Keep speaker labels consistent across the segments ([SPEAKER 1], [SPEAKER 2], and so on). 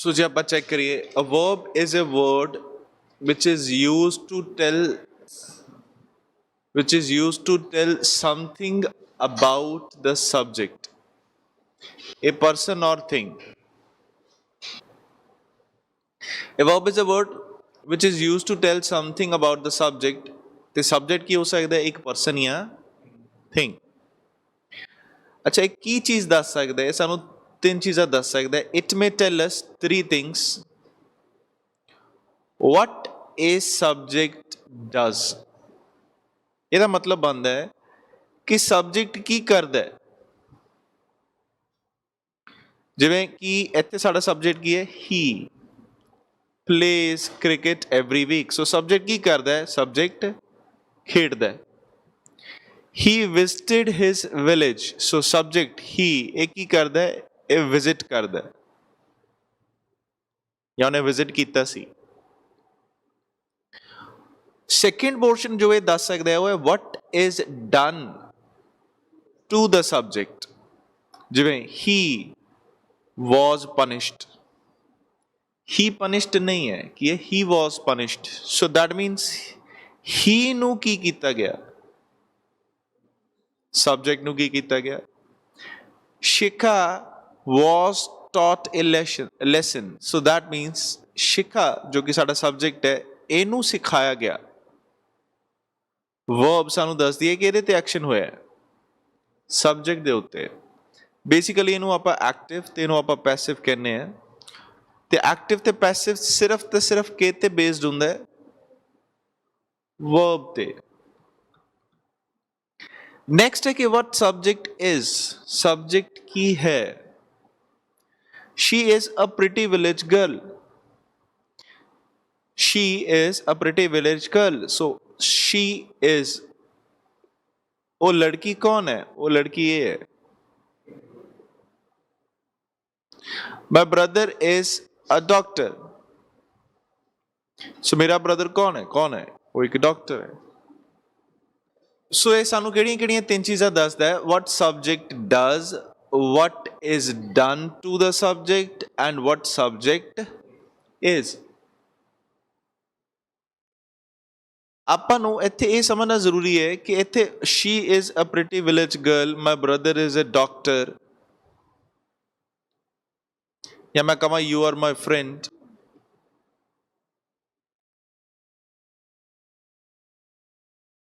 [SPEAKER 1] सो जे ਆਪਾਂ ਚੈੱਕ ਕਰੀਏ a verb is a word which is used to tell something about the subject, a person or thing. A verb is a word which is used to tell something about the subject. ਤੇ subject ਕੀ ਹੋ ਸਕਦਾ ਹੈ? ਇੱਕ person ਜਾਂ thing. ਅੱਛਾ, ਇਹ ਕੀ ਚੀਜ਼ ਦੱਸ ਸਕਦਾ ਹੈ? ਸਾਨੂੰ ਤਿੰਨ ਚੀਜ਼ਾਂ ਦੱਸ ਸਕਦਾ ਹੈ. It may tell us three things. What a subject does. ਇਹਦਾ ਮਤਲਬ ਬਣਦਾ ਹੈ ਕਿ ਸਬਜੈਕਟ ਕੀ ਕਰਦਾ ਹੈ. ਜਿਵੇਂ ਕਿ ਇੱਥੇ ਸਾਡਾ ਸਬਜੈਕਟ ਕੀ ਹੈ? He plays cricket every week. So subject ਕੀ ਕਰਦਾ ਹੈ? ਸਬਜੈਕਟ ਖੇਡਦਾ ਹੈ. He visited his village. So subject he ਇਹ ਕੀ ਕਰਦਾ ਹੈ? ਇਹ ਵਿਜ਼ਿਟ ਕਰਦਾ ਹੈ ਜਾਂ ਉਹਨੇ ਵਿਜ਼ਿਟ ਕੀਤਾ ਸੀ. ਸੈਕਿੰਡ ਪੋਰਸ਼ਨ ਜੋ ਇਹ ਦੱਸ ਸਕਦਾ ਹੈ ਉਹ ਹੈ what is done to the subject. ਜਿਵੇਂ he was punished. he punished ਨਹੀਂ ਹੈ ਕਿ ਇਹ he was punished. so that means he ਨੂੰ ਕੀ ਕੀਤਾ ਗਿਆ? ਸਬਜੈਕਟ ਨੂੰ ਕੀ ਕੀਤਾ ਗਿਆ? Shikha was taught a lesson. so that means Shikha ਜੋ ਕਿ ਸਾਡਾ ਸਬਜੈਕਟ ਹੈ ਇਹਨੂੰ ਸਿਖਾਇਆ ਗਿਆ. verb ਸਾਨੂੰ ਦੱਸਦੀ ਹੈ ਕਿ ਇਹਦੇ ਤੇ ਐਕਸ਼ਨ ਹੋਇਆ ਹੈ ਸਬਜੈਕਟ ਦੇ ਉੱਤੇ. ਬੇਸਿਕਲੀ ਇਹਨੂੰ ਆਪਾਂ ਐਕਟਿਵ ਤੇ ਇਹਨੂੰ ਆਪਾਂ ਪੈਸਿਵ ਕਹਿੰਦੇ ਆ. ਤੇ ਐਕਟਿਵ ਤੇ ਪੈਸਿਵ ਸਿਰਫ ਤੇ ਸਿਰਫ ਕਿਹ ਤੇ ਬੇਸਡ ਹੁੰਦਾ ਹੈ? verb ਤੇ. नेक्स्ट है कि what subject is. subject की है? she is a pretty village girl. she is a pretty village girl. so she is वो लड़की कौन है? वो लड़की ये है. my brother is a doctor. so मेरा ब्रदर कौन है? कौन है? वो एक डॉक्टर है. ਸੋ ਇਹ ਸਾਨੂੰ ਕਿਹੜੀਆਂ ਕਿਹੜੀਆਂ ਤਿੰਨ ਚੀਜ਼ਾਂ ਦੱਸਦਾ ਹੈ? what subject does, what is done to the subject and what subject is. ਆਪਾਂ ਨੂੰ ਇੱਥੇ ਇਹ ਸਮਝਣਾ ਜ਼ਰੂਰੀ ਹੈ ਕਿ ਇੱਥੇ she is a pretty village girl, my brother is a doctor, ਜਾਂ ਮੈਂ ਕਹਾਂ you are my friend,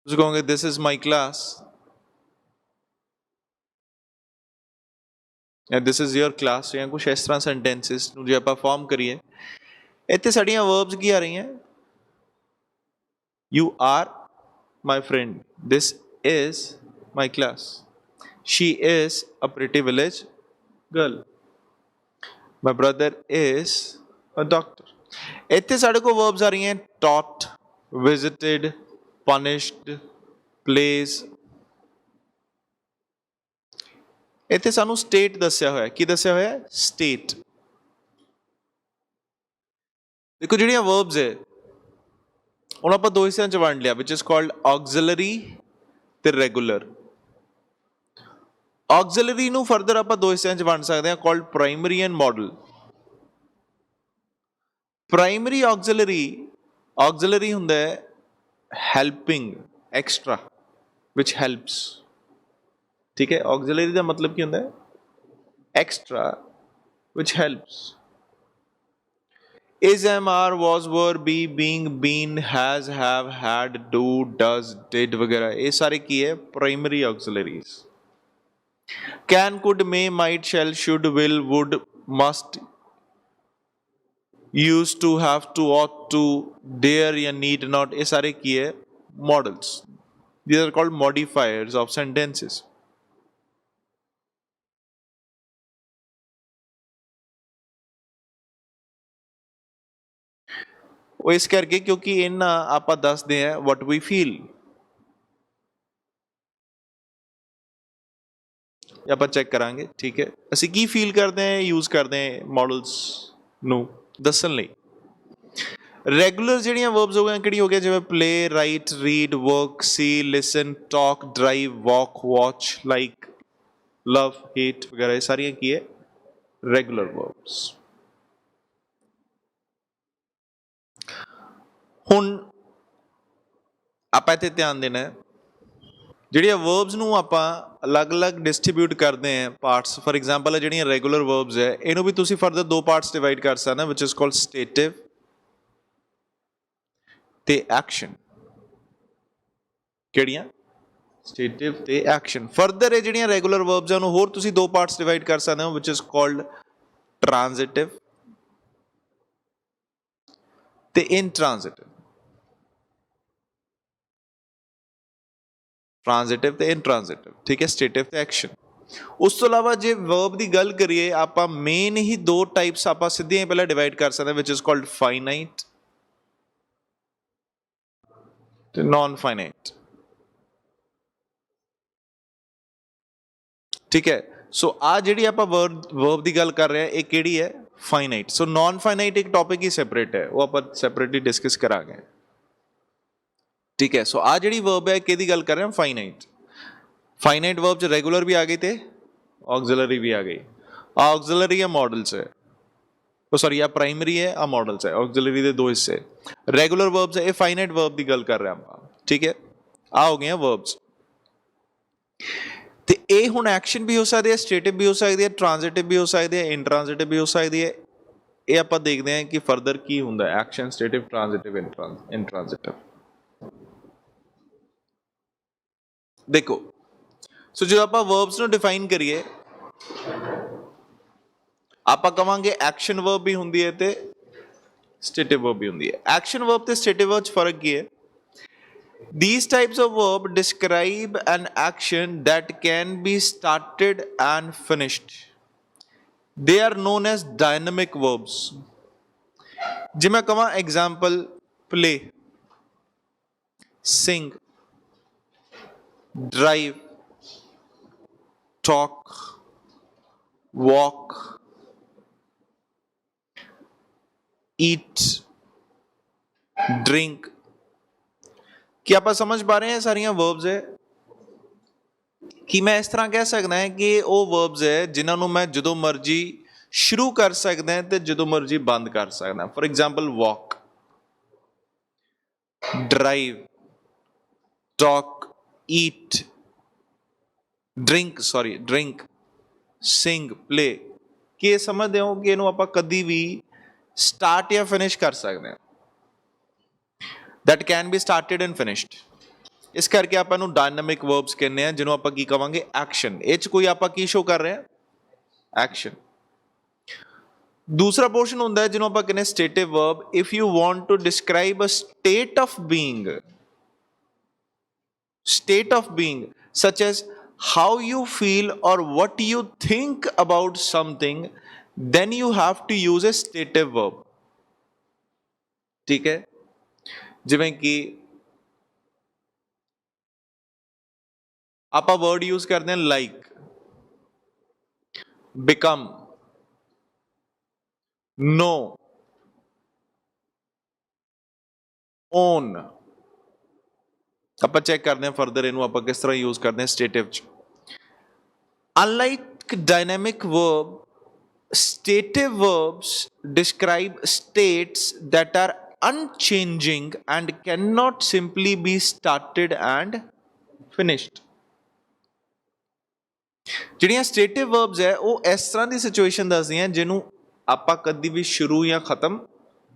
[SPEAKER 1] ਤੁਸੀਂ ਕਹੋਗੇ this is my class and this is your class. ਜਾਂ ਕੁਛ ਇਸ ਤਰ੍ਹਾਂ ਸੈਂਟੈਂਸਸ ਨੂੰ ਜੇ ਆਪਾਂ ਫਾਰਮ ਕਰੀਏ ਇੱਥੇ ਸਾਡੀਆਂ ਵਰਬਸ ਕੀ ਆ ਰਹੀਆਂ? you are my friend, this is my class, she is a pretty village girl, my brother is a doctor. ਇੱਥੇ ਸਾਡੇ ਕੋਲ ਵਰਬਸ ਆ ਰਹੀਆਂ taught, visited, punished, plays. ਇੱਥੇ ਸਾਨੂੰ state ਦੱਸਿਆ ਹੋਇਆ. ਕੀ ਦੱਸਿਆ ਹੋਇਆ? state. ਦੇਖੋ ਜਿਹੜੀਆਂ verbs ਹੈ ਹੁਣ ਆਪਾਂ ਦੋ ਹਿੱਸਿਆਂ 'ਚ ਵੰਡ ਲਿਆ which is called auxiliary ਤੇ regular. auxiliary ਨੂੰ ਫਰਦਰ ਆਪਾਂ ਦੋ ਹਿੱਸਿਆਂ 'ਚ ਵੰਡ ਸਕਦੇ ਹਾਂ called primary and model. primary auxiliary ਹੁੰਦਾ ਹੈ helping, extra, which helps. ठीक है, auxiliary ਦਾ ਮਤਲਬ ਕੀ ਹੁੰਦਾ ਹੈ? extra, which helps. is, am, are, was, were, be, being, been, has, have, had, do, does, did वगैरह ये सारे की है primary auxiliaries. can, could, may, might, shall, should, will, would, must, used to, have to, ought to, dare या need not ये सारे की है models. These are called modifiers of sentences. ਉਹ ਇਸ ਕਰਕੇ ਕਿਉਂਕਿ ਇਹਨਾਂ ਆਪਾਂ ਦੱਸਦੇ ਹਾਂ what we feel. ਆਪਾਂ ਚੈੱਕ ਕਰਾਂਗੇ. ਠੀਕ ਹੈ, ਅਸੀਂ ਕੀ ਫੀਲ ਕਰਦੇ ਹਾਂ ਯੂਜ਼ ਕਰਦੇ ਹਾਂ ਮੋਡਲਸ ਨੂੰ ਦੱਸਣ ਲਈ. ਰੈਗੂਲਰ ਜਿਹੜੀਆਂ ਵਰਬਸ ਹੋ ਗਈਆਂ ਕਿਹੜੀ ਹੋ ਗਿਆ? ਜਿਵੇਂ ਪਲੇ, ਰਾਈਟ, ਰੀਡ, ਵਰਕ, ਸੀ, ਲਿਸਨ, ਟਾਕ, ਡਰਾਈਵ, ਵਾਕ, ਵਾਚ, ਲਾਈਕ, ਲਵ, ਹੇਟ ਵਗੈਰਾ ਇਹ ਸਾਰੀਆਂ ਕੀ ਹੈ? Regular verbs. ਹੁਣ ਆਪਾਂ ਇੱਥੇ ਧਿਆਨ ਦੇਣਾ ਹੈ, ਜਿਹੜੀਆਂ ਵਰਬਸ ਨੂੰ ਆਪਾਂ ਅਲੱਗ-ਅਲੱਗ ਡਿਸਟ੍ਰੀਬਿਊਟ ਕਰਦੇ ਹਾਂ ਪਾਰਟਸ, ਫॉर ਐਗਜ਼ਾਮਪਲ ਜਿਹੜੀਆਂ ਰੈਗੂਲਰ ਵਰਬਸ ਹੈ ਇਹਨੂੰ ਵੀ ਤੁਸੀਂ ਫਰਦਰ ਦੋ ਪਾਰਟਸ ਡਿਵਾਈਡ ਕਰ ਸਕਦੇ ਹੋ, ਵਿਚ ਇਜ਼ ਕਾਲਡ ਸਟੇਟਿਵ ਤੇ ਐਕਸ਼ਨ। ਕਿਹੜੀਆਂ? ਸਟੇਟਿਵ ਤੇ ਐਕਸ਼ਨ। ਫਰਦਰ ਇਹ ਜਿਹੜੀਆਂ ਰੈਗੂਲਰ ਵਰਬਸ ਆ ਉਹਨੂੰ ਹੋਰ ਤੁਸੀਂ ਦੋ ਪਾਰਟਸ ਡਿਵਾਈਡ ਕਰ ਸਕਦੇ ਹੋ, ਵਿਚ ਇਜ਼ ਕਾਲਡ ਟ੍ਰਾਂਜ਼ਿਟਿਵ ਤੇ ਇਨਟ੍ਰਾਂਜ਼ਿਟਿਵ। ਟ੍ਰਾਂਜ਼ਿਟਿਵ ਤੇ ਇਨਟ੍ਰਾਂਜ਼ਿਟਿਵ, ਠੀਕ ਹੈ, ਸਟੇਟਿਵ ਤੇ ਐਕਸ਼ਨ। ਉਸ ਤੋਂ ਇਲਾਵਾ ਜੇ ਵਰਬ ਦੀ ਗੱਲ ਕਰੀਏ ਆਪਾਂ ਮੇਨ ਹੀ ਦੋ ਟਾਈਪਸ ਆਪਾਂ ਸਿੱਧੀਆਂ ਹੀ ਪਹਿਲਾਂ ਡਿਵਾਈਡ ਕਰ ਸਕਦੇ ਹਾਂ, ਵਿਚ ਇਜ਼ ਕਾਲਡ ਫਾਈਨਾਈਟ ਤੇ ਨਾਨ ਫਾਈਨਾਈਟ। ਠੀਕ ਹੈ, ਸੋ ਆ ਜਿਹੜੀ ਆਪਾਂ ਵਰਬ ਦੀ ਗੱਲ ਕਰ ਰਹੇ ਹਾਂ ਇਹ ਕਿਹੜੀ ਹੈ? ਫਾਈਨਾਈਟ। ਸੋ ਨਾਨ ਫਾਈਨਾਈਟ ਇੱਕ ਟੌਪਿਕ ਹੀ ਸੈਪਰੇਟ ਹੈ, ਉਹ ਆਪਾਂ ਸੈਪਰੇਟਲੀ ਡਿਸਕਸ ਕਰਾਂਗੇ। ਠੀਕ ਹੈ, ਸੋ ਆ ਜਿਹੜੀ ਵਰਬ ਹੈ ਕਿਹਦੀ ਗੱਲ ਕਰ ਰਹੇ ਹਾਂ? ਫਾਈਨਾਈਟ। ਫਾਈਨਾਈਟ ਵਰਬ ਚ ਰੈਗੂਲਰ ਵੀ ਆ ਗਈ ਤੇ ਆਕਸਿਲਰੀ ਵੀ ਆ ਗਈ। ਆਕਸਿਲਰੀ ਆ ਮॉडल्स है, ਉਹ ਸੌਰੀ ਆ ਪ੍ਰਾਇਮਰੀ ਹੈ, ਆ मॉडल्स है। ਆਕਸਿਲਰੀ ਦੇ ਦੋ ਹਿੱਸੇ, ਰੈਗੂਲਰ ਵਰਬਸ ਹੈ, ਇਹ ਫਾਈਨਾਈਟ ਵਰਬ ਦੀ ਗੱਲ ਕਰ ਰਹੇ ਆਪਾਂ। ਠੀਕ ਹੈ, ਆ ਹੋ ਗਈਆਂ ਵਰਬਸ। ਤੇ ਇਹ ਹੁਣ ਐਕਸ਼ਨ ਵੀ ਹੋ ਸਕਦੀ ਹੈ, ਸਟੇਟਿਵ ਵੀ ਹੋ ਸਕਦੀ ਹੈ, ਟ੍ਰਾਂਜ਼ਿਟਿਵ ਵੀ ਹੋ ਸਕਦੀ ਹੈ, ਇਨਟ੍ਰਾਂਜ਼ਿਟਿਵ ਵੀ ਹੋ ਸਕਦੀ ਹੈ। ਇਹ ਆਪਾਂ ਦੇਖਦੇ ਹਾਂ ਕਿ ਫਰਦਰ ਕੀ ਹੁੰਦਾ ਐਕਸ਼ਨ, ਸਟੇਟਿਵ, ਟ੍ਰਾਂਜ਼ਿਟਿਵ, ਇਨਟ੍ਰਾਂਜ਼ਿਟਿਵ। ਦੇਖੋ, ਸੋ ਜਦੋਂ ਆਪਾਂ ਵਰਬਸ ਨੂੰ ਡਿਫਾਈਨ ਕਰੀਏ ਆਪਾਂ ਕਵਾਂਗੇ ਐਕਸ਼ਨ ਵਰਬ ਵੀ ਹੁੰਦੀ ਹੈ ਤੇ ਸਟੇਟਿਵ ਵਰਬ ਵੀ ਹੁੰਦੀ ਹੈ। ਐਕਸ਼ਨ ਵਰਬ ਤੇ ਸਟੇਟਿਵ ਵਰਬ 'ਚ ਫਰਕ ਕੀ ਹੈ? These types of verb describe an action that can be started and finished. They are known as dynamic verbs. ਜੇ ਮੈਂ ਕਹਾਂ example play, sing, drive, talk, walk, eat, drink, ਕੀ ਆਪਾਂ ਸਮਝ ਪਾ ਰਹੇ ਹਾਂ ਸਾਰੀਆਂ ਵਰਬਸ ਹੈ? ਕਿ ਮੈਂ ਇਸ ਤਰ੍ਹਾਂ ਕਹਿ ਸਕਦਾ ਹਾਂ ਕਿ ਉਹ ਵਰਬਸ ਹੈ ਜਿਨ੍ਹਾਂ ਨੂੰ ਮੈਂ ਜਦੋਂ ਮਰਜ਼ੀ ਸ਼ੁਰੂ ਕਰ ਸਕਦਾ ਤੇ ਜਦੋਂ ਮਰਜ਼ੀ ਬੰਦ ਕਰ ਸਕਦਾ। For example walk, drive, talk, eat, drink, sing, play. ਕੀ ਇਹ ਸਮਝਦੇ ਹੋ ਕਿ ਇਹਨੂੰ ਆਪਾਂ ਕਦੀ ਵੀ ਸਟਾਰਟ ਜਾਂ ਫਿਨਿਸ਼ ਕਰ ਸਕਦੇ ਹਾਂ? that can be started and finished। ਇਸ ਕਰਕੇ ਆਪਾਂ ਨੂੰ ਡਾਇਨਾਮਿਕ ਵਰਬਸ ਕਹਿੰਦੇ ਆ, ਜਿਹਨੂੰ ਆਪਾਂ ਕੀ ਕਵਾਂਗੇ? ਐਕਸ਼ਨ। ਇਹ ਚ ਕੋਈ ਆਪਾਂ ਕੀ ਸ਼ੋ ਕਰ ਰਹੇ ਹਾਂ? ਐਕਸ਼ਨ। ਦੂਸਰਾ ਪੋਰਸ਼ਨ ਹੁੰਦਾ ਹੈ ਜਿਹਨੂੰ ਆਪਾਂ ਕਹਿੰਦੇ stative verb. If you want to describe a state of being, such as how you feel or what you think about something, then you have to use a stative verb। ਠੀਕ ਹੈ, ਜਿਵੇਂ ਕਿ ਆਪਾਂ ਵਰਡ ਯੂਜ਼ ਕਰਦੇ ਹਾਂ like, become, no, on. ਆਪਾਂ check ਕਰਦੇ ਹਾਂ ਫਰਦਰ ਇਹਨੂੰ ਆਪਾਂ ਕਿਸ ਤਰ੍ਹਾਂ ਯੂਜ਼ ਕਰਦੇ ਹਾਂ ਸਟੇਟਿਵ ਚ। Unlike dynamic verb, stative verbs describe states that are unchanging and cannot simply be started and finished। ਜਿਹੜੀਆਂ ਸਟੇਟਿਵ ਵਰਬਸ ਹੈ ਉਹ ਇਸ ਤਰ੍ਹਾਂ ਦੀ ਸਿਚੁਏਸ਼ਨ ਦੱਸਦੀਆਂ ਜਿਹਨੂੰ ਆਪਾਂ ਕਦੀ ਵੀ ਸ਼ੁਰੂ ਜਾਂ ਖਤਮ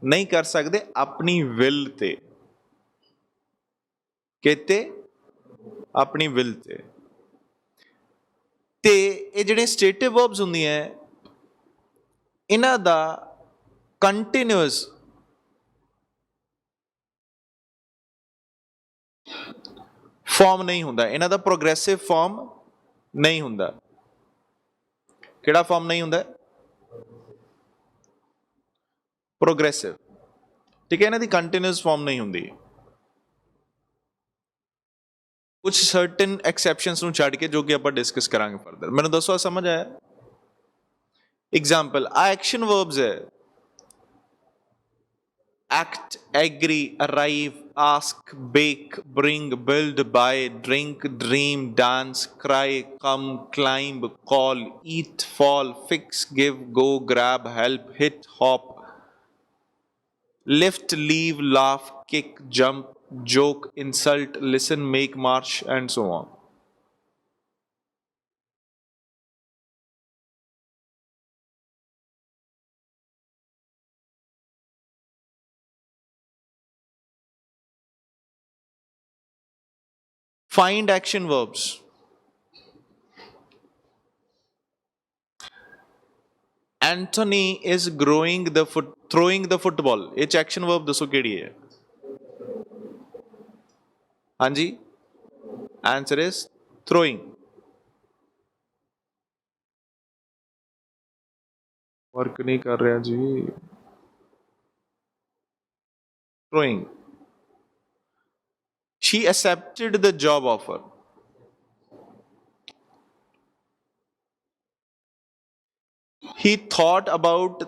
[SPEAKER 1] ਨਹੀਂ ਕਰ ਸਕਦੇ ਆਪਣੀ ਵਿਲ ਤੇ। ਕਿਤੇ? ਆਪਣੀ ਵਿਲ ਤੇ। ਤੇ ਇਹ ਜਿਹੜੇ ਸਟੇਟਿਵ ਵਰਬਸ ਹੁੰਦੀਆਂ ਇਹਨਾਂ ਦਾ ਕੰਟੀਨਿਊਸ ਫਾਰਮ ਨਹੀਂ ਹੁੰਦਾ, ਇਹਨਾਂ ਦਾ ਪ੍ਰੋਗਰੈਸਿਵ ਫਾਰਮ ਨਹੀਂ ਹੁੰਦਾ। ਕਿਹੜਾ ਫਾਰਮ ਨਹੀਂ ਹੁੰਦਾ? ਪ੍ਰੋਗਰੈਸਿਵ। ਠੀਕ ਹੈ, ਇਹਨਾਂ ਦੀ ਕੰਟੀਨਿਊਸ ਫਾਰਮ ਨਹੀਂ ਹੁੰਦੀ। ਕੁਝ ਸਰਟਨ ਐਕਸੈਪਸ਼ਨਸ ਨੂੰ ਛੱਡ ਕੇ, ਜੋ ਕਿ ਆਪਾਂ ਡਿਸਕਸ ਕਰਾਂਗੇ ਫਰਦਰ। ਮੈਨੂੰ ਦੱਸੋ ਸਮਝ ਆਇਆ? एग्जाम्पल आ एक्शन वर्ब्स है, act, agree, arrive, ask, bake, bring, build, buy, drink, dream, dance, cry, come, climb, call, eat, fall, fix, give, go, grab, help, hit, hop, lift, leave, laugh, kick, jump, joke, insult, listen, make, march, and so on. Find action verbs. Anthony is throwing the football. ਇਹ action verb ਦੱਸੋ ਕਿਹੜੀ ਹੈ? ਹਾਂਜੀ, answer is throwing. Work नहीं कर रहा जी. Throwing. She accepted the job offer. He thought about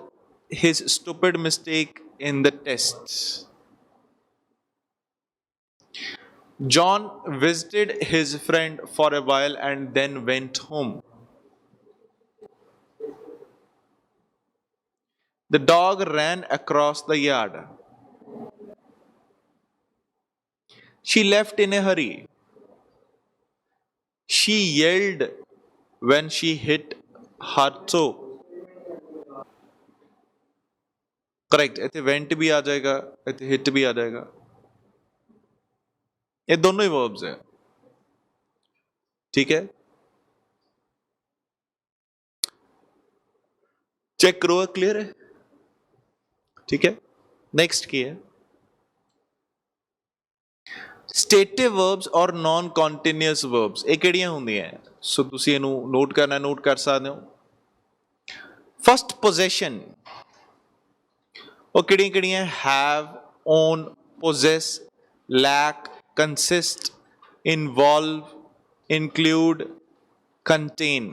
[SPEAKER 1] his stupid mistake in the tests. John visited his friend for a while and then went home. The dog ran across the yard. She left in a hurry. She yelled when she hit her toe. Correct, इतने went भी आ जाएगा, इतने hit भी आ जाएगा. ये दोनों ही verbs हैं. ठीक है, चेक करो क्लियर है. ठीक है, नेक्स्ट की है स्टेटिव वर्ब्स और नॉन कॉन्टिन्यूअस वर्ब्स. ਇਹ ਕਿਹੜੀਆਂ ਹੁੰਦੀਆਂ? ਸੋ ਤੁਸੀਂ ਇਹਨੂੰ ਨੋਟ ਕਰਨਾ, ਨੋਟ ਕਰ ਸਕਦੇ ਹੋ. ਫਸਟ ਪੋਜੈਸ਼ਨ, ਉਹ ਕਿਹੜੀਆਂ ਕਿਹੜੀਆਂ? Have, own, possess, lack, consist, involve, include, contain.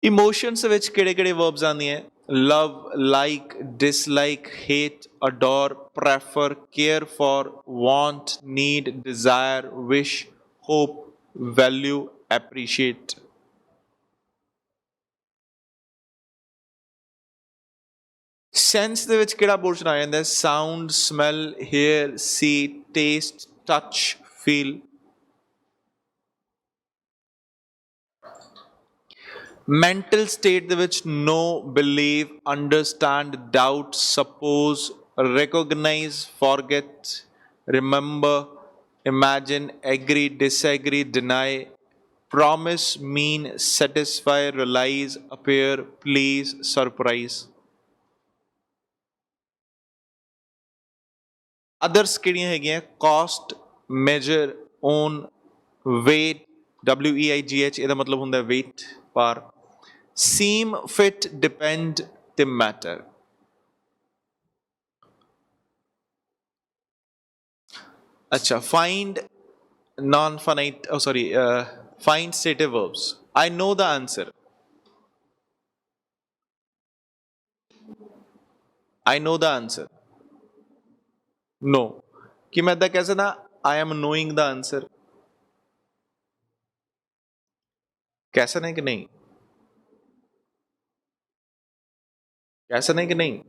[SPEAKER 1] Emotions ਵਿੱਚ ਕਿਹੜੇ ਕਿਹੜੇ ਵਰਬਸ ਆਉਂਦੀਆਂ? Love, like, dislike, hate, adore, prefer, care for, want, need, desire, wish, hope, value, appreciate. Sense ਦੇ ਵਿੱਚ ਕਿਹੜਾ ਪੋਰਸ਼ਨ ਆ ਜਾਂਦਾ? Sound, smell, hear, see, taste, touch, feel. Mental state ਦੇ ਵਿੱਚ know, believe, understand, doubt, suppose, recognize, forget, remember, imagine, agree, disagree, deny, promise, mean, satisfy, realize, appear, please, surprise. Others ਕਿਹੜੀਆਂ ਹੈਗੀਆਂ? cost, measure, own, weight, WEIGH, ਇਹਦਾ ਮਤਲਬ ਹੁੰਦਾ weight, par. seem, fit, depend, ਤੇ matter. Acha, find non-finite, find stative verbs. I know the answer. I know the answer. No. कि मैं इदा कह सकदा I am knowing the answer? कह सकते हैं कि नहीं? कह सकते हैं कि नहीं?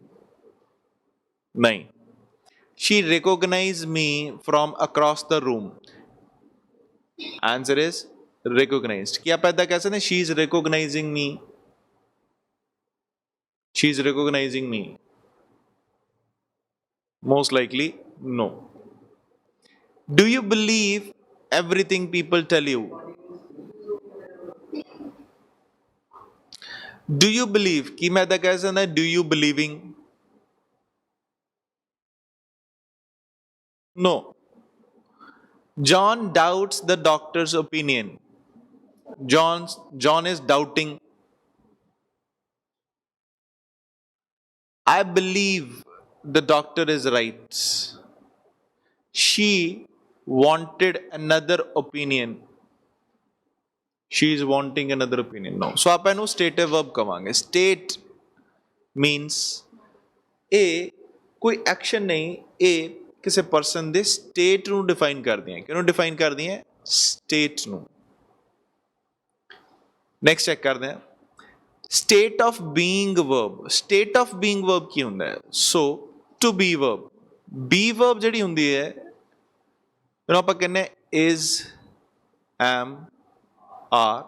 [SPEAKER 1] नहीं. She recognized me from across the room. Answer is recognized. क्या आप ऐसा कह सकते हैं? She is recognizing me. She is recognizing me. Most likely, no. Do you believe everything people tell you? Do you believe? कि मैं ऐसा कह सकता है? Do you believing? No. John doubts the doctor's opinion. John is doubting. I believe the doctor is right. She wanted another opinion. She is wanting another opinion. No. So आप इन्हें stative verb कहेंगे. State means A कोई action नहीं, A किसी person दे state ਨੂੰ define करती हैं. ਕਿਹਨੂੰ define करती हैं? State ਨੂੰ. ਨੈਕਸਟ ਚੈੱਕ ਕਰਦੇ ਹਾਂ state of being verb state of being verb ਕੀ ਹੁੰਦਾ ਹੈ ਸੋ to be verb be verb ਜਿਹੜੀ ਹੁੰਦੀ ਹੈ ਇਹਨੂੰ ਆਪਾਂ ਕਹਿੰਦੇ is am are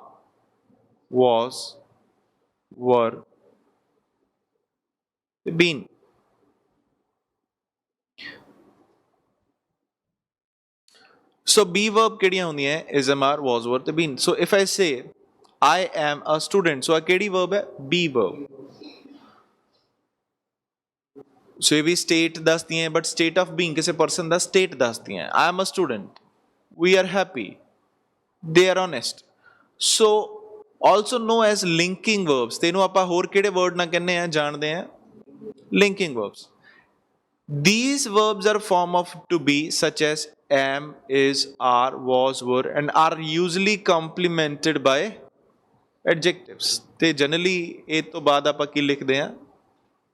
[SPEAKER 1] was were been so be verb ਕਿਹੜੀਆਂ ਹੁੰਦੀਆਂ is am are was were ਤੇ been so if I say I am a student so a ਕਿਹੜੀ verb ਹੈ be verb so ਇਹ ਵੀ state ਦੱਸਦੀਆਂ but state of being ਕਿਸੇ person ਦਾ state ਦੱਸਦੀਆਂ I am a student we are happy they are honest so also known as linking verbs ਤੇ ਇਹਨੂੰ ਆਪਾਂ ਹੋਰ ਕਿਹੜੇ word ਨਾਲ ਕਹਿੰਦੇ ਆ ਜਾਣਦੇ ਆ linking verbs these verbs are form of to be such as am is are was were and are usually complemented by adjectives ਤੇ ਜਨਰਲੀ ਇਹ ਤੋਂ ਬਾਅਦ ਆਪਾਂ ਕੀ ਲਿਖਦੇ ਆ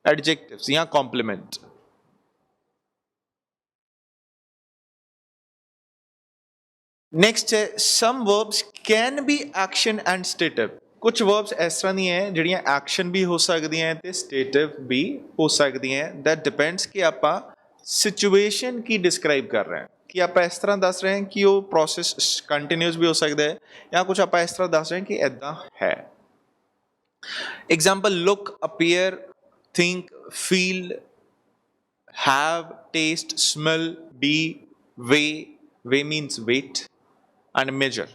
[SPEAKER 1] adjectives ਜਾਂ complement next ਹੈ some verbs can be action and stative ਕੁਝ verbs ਇਸ ਤਰ੍ਹਾਂ ਦੀਆਂ ਹੈ ਜਿਹੜੀਆਂ action ਵੀ ਹੋ ਸਕਦੀਆਂ ਤੇ stative ਵੀ ਹੋ ਸਕਦੀਆਂ that depends ਕਿ ਆਪਾਂ situation ਕੀ describe ਕਰ ਰਹੇ ਹਾਂ ਕਿ ਆਪਾਂ ਇਸ ਤਰ੍ਹਾਂ ਦੱਸ ਰਹੇ ਹਾਂ ਕਿ ਉਹ ਪ੍ਰੋਸੈਸ ਕੰਟੀਨਿਊਸ ਵੀ ਹੋ ਸਕਦਾ ਹੈ ਜਾਂ ਕੁਝ ਆਪਾਂ ਇਸ ਤਰ੍ਹਾਂ ਦੱਸ ਰਹੇ ਹਾਂ ਕਿ ਇੱਦਾਂ ਹੈ example look appear think feel have taste smell be weigh means weight and measure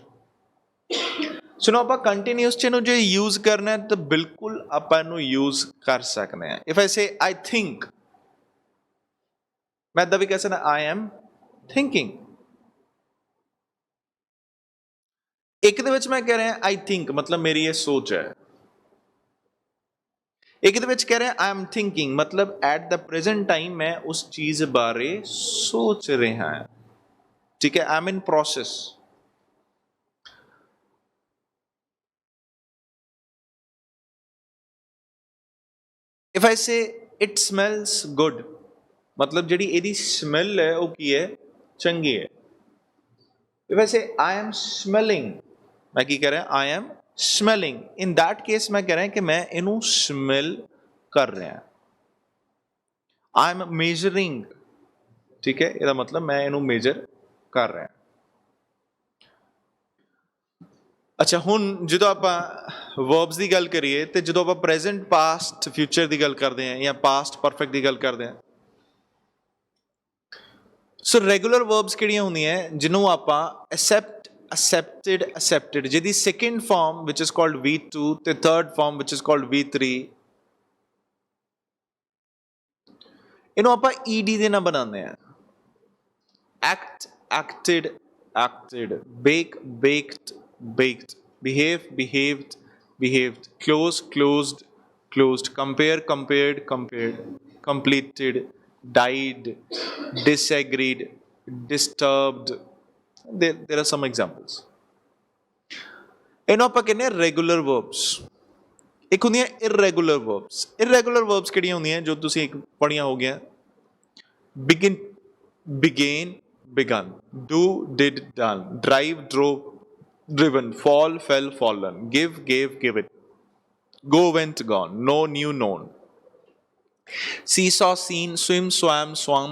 [SPEAKER 1] so ਨਾ ਆਪਾਂ ਕੰਟੀਨਿਊਸ ਚ ਇਹਨੂੰ ਜੇ ਯੂਜ਼ ਕਰਨਾ ਤਾਂ ਬਿਲਕੁਲ ਆਪਾਂ ਇਹਨੂੰ ਯੂਜ਼ ਕਰ ਸਕਦੇ ਹਾਂ if I say I think ਮੈਂ ਇੱਦਾਂ ਵੀ ਕਹਿ ਸਕਦਾ ਆਈ ਐਮ thinking ਇੱਕ ਦੇ ਵਿੱਚ ਮੈਂ ਕਹਿ ਰਿਹਾ I think ਮਤਲਬ ਮੇਰੀ ਇਹ ਸੋਚ ਹੈ ਇੱਕ ਦੇ ਵਿੱਚ ਕਹਿ ਰਿਹਾ I am thinking ਮਤਲਬ at the present time ਮੈਂ ਉਸ ਚੀਜ਼ ਬਾਰੇ ਸੋਚ ਰਿਹਾ ਹਾਂ ਠੀਕ ਹੈ I am in process if I say it smells good ਮਤਲਬ ਜਿਹੜੀ ਇਹਦੀ ਸਮੈਲ ਹੈ ਉਹ ਕੀ ਹੈ ਚੰਗੀ ਹੈ if I say I am smelling ਮੈਂ ਕੀ ਕਹਿ ਰਿਹਾ I am smelling in that case ਮੈਂ ਕਹਿ ਰਿਹਾ ਕਿ ਮੈਂ ਇਹਨੂੰ ਸਮੈਲ ਕਰ ਰਿਹਾ I am measuring ਠੀਕ ਹੈ ਇਹਦਾ ਮਤਲਬ ਮੈਂ ਇਹਨੂੰ ਮੇਜਰ ਕਰ ਰਿਹਾ ਅੱਛਾ ਹੁਣ ਜਦੋਂ ਆਪਾਂ ਵਰਬਸ ਦੀ ਗੱਲ ਕਰੀਏ ਤੇ ਜਦੋਂ ਆਪਾਂ ਪ੍ਰੈਜ਼ੈਂਟ ਪਾਸਟ ਫਿਊਚਰ ਦੀ ਗੱਲ ਕਰਦੇ ਹਾਂ ਜਾਂ ਪਾਸਟ ਪਰਫੈਕਟ ਦੀ ਗੱਲ ਕਰਦੇ ਹਾਂ ਸੋ ਰੈਗੂਲਰ ਵਰਬਸ ਕਿਹੜੀਆਂ ਹੁੰਦੀਆਂ ਜਿਹਨੂੰ ਆਪਾਂ accepted ਜਿਹਦੀ second farm which is called V2 ਤੇ third farm which is called V3 ਇਹਨੂੰ ਆਪਾਂ ED ਦੇ ਨਾਲ ਬਣਾਉਂਦੇ ਆ acted bake baked behaved closed compared completed died disagreed disturbed there are some examples ਇਹਨੂੰ ਆਪਾਂ ਕਹਿੰਦੇ ਆ ਰੈਗੂਲਰ ਵਰਬਸ ਇੱਕ ਹੁੰਦੀਆਂ irregular verbs ਕਿਹੜੀਆਂ ਹੁੰਦੀਆਂ ਜੋ ਤੁਸੀਂ ਇੱਕ ਪੜ੍ਹੀਆਂ ਹੋ ਗਿਆ began begun do did done drive drove driven fall fell fallen give gave given go went gone know knew known seesaw seen swim swam swum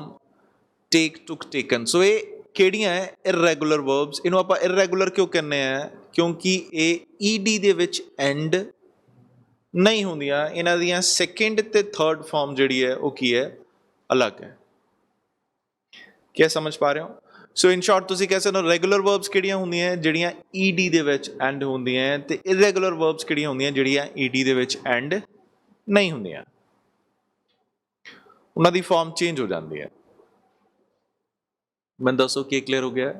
[SPEAKER 1] take took taken so ਇਹ ਕਿਹੜੀਆਂ ਹੈ irregular verbs ਇਹਨੂੰ ਆਪਾਂ irregular ਕਿਉਂ ਕਹਿੰਦੇ ਆ ਕਿਉਂਕਿ ਇਹ ed ਦੇ ਵਿੱਚ end ਨਹੀਂ ਹੁੰਦੀਆਂ ਇਹਨਾਂ ਦੀਆਂ ਸੈਕੰਡ ਤੇ ਥਰਡ ਫਾਰਮ ਜਿਹੜੀ ਹੈ ਉਹ ਕੀ ਹੈ ਅਲੱਗ ਹੈ ਕੀ ਸਮਝ ਪਾ ਰਹੇ ਹੋ ਸੋ ਇਨ ਸ਼ਾਰਟ ਤੁਸੀਂ ਕਹਿ ਸਕਦੇ ਹੋ ਰੈਗੂਲਰ ਵਰਬਸ ਕਿਹੜੀਆਂ ਹੁੰਦੀਆਂ ਜਿਹੜੀਆਂ ed ਦੇ ਵਿੱਚ ਐਂਡ ਹੁੰਦੀਆਂ ਤੇ ਇਰੈਗੂਲਰ ਵਰਬਸ ਕਿਹੜੀਆਂ ਹੁੰਦੀਆਂ ਜਿਹੜੀਆਂ ed ਦੇ ਵਿੱਚ ਐਂਡ ਨਹੀਂ ਹੁੰਦੀਆਂ ਉਹਨਾਂ ਦੀ ਫਾਰਮ ਚੇਂਜ ਹੋ ਜਾਂਦੀ ਹੈ ਮੈਨੂੰ ਦੱਸੋ ਕੀ ਕਲੀਅਰ ਹੋ ਗਿਆ